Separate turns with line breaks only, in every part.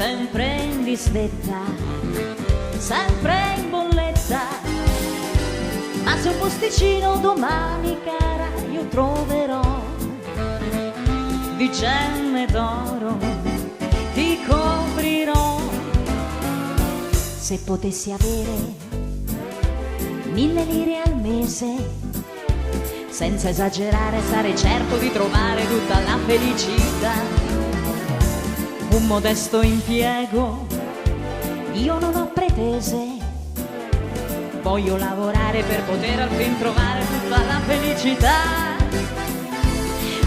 sempre in disdetta, sempre in bolletta. Ma se un posticino domani, cara, io troverò di gemme d'oro, ti coprirò. Se potessi avere 1000 lire al mese, senza esagerare sarei certo di trovare tutta la felicità. Un modesto impiego, io non ho pretese, voglio lavorare per poter al fin trovare tutta la felicità.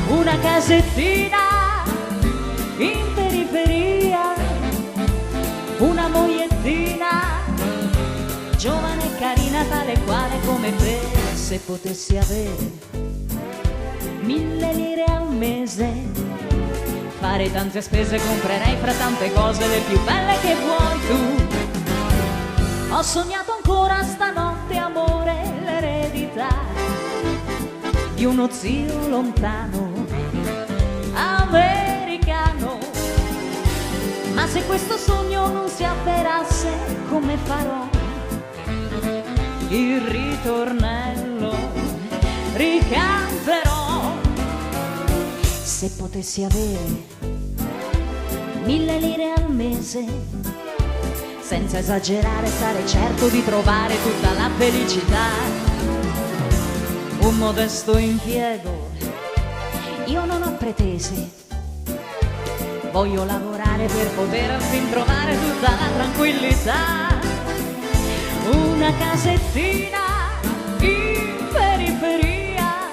Una casettina in periferia, una mogliettina giovane e carina, tale quale come te. Se potessi avere 1000 lire al mese, fare tante spese, comprerei fra tante cose le più belle che vuoi tu. Ho sognato ancora stanotte, amore, l'eredità di uno zio lontano americano. Ma se questo sogno non si avverasse, come farò? Il ritornello ricanterò. Se potessi avere 1000 lire al mese, senza esagerare sarei certo di trovare tutta la felicità. Un modesto impiego, io non ho pretese, voglio lavorare per poter al fin trovare tutta la tranquillità. Una casettina in periferia,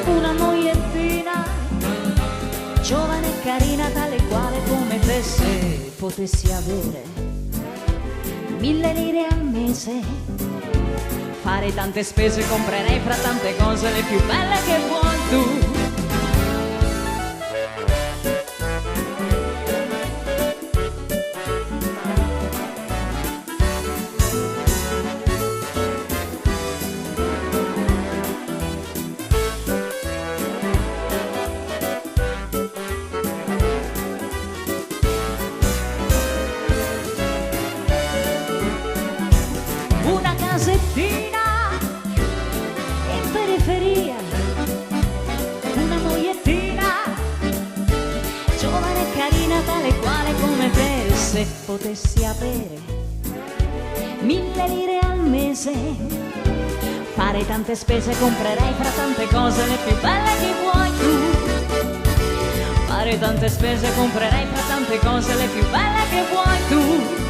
una mogliettina giovane e carina, tale quale come te. Se potessi avere 1000 lire al mese, fare tante spese, comprerei fra tante cose le più belle che vuoi tu. Una casettina in periferia, una mogliettina giovane e carina, tale quale come te. Se potessi avere 1000 lire al mese, fare tante spese, comprerei fra tante cose le più belle che vuoi tu. Fare tante spese, comprerei fra tante cose le più belle che vuoi tu.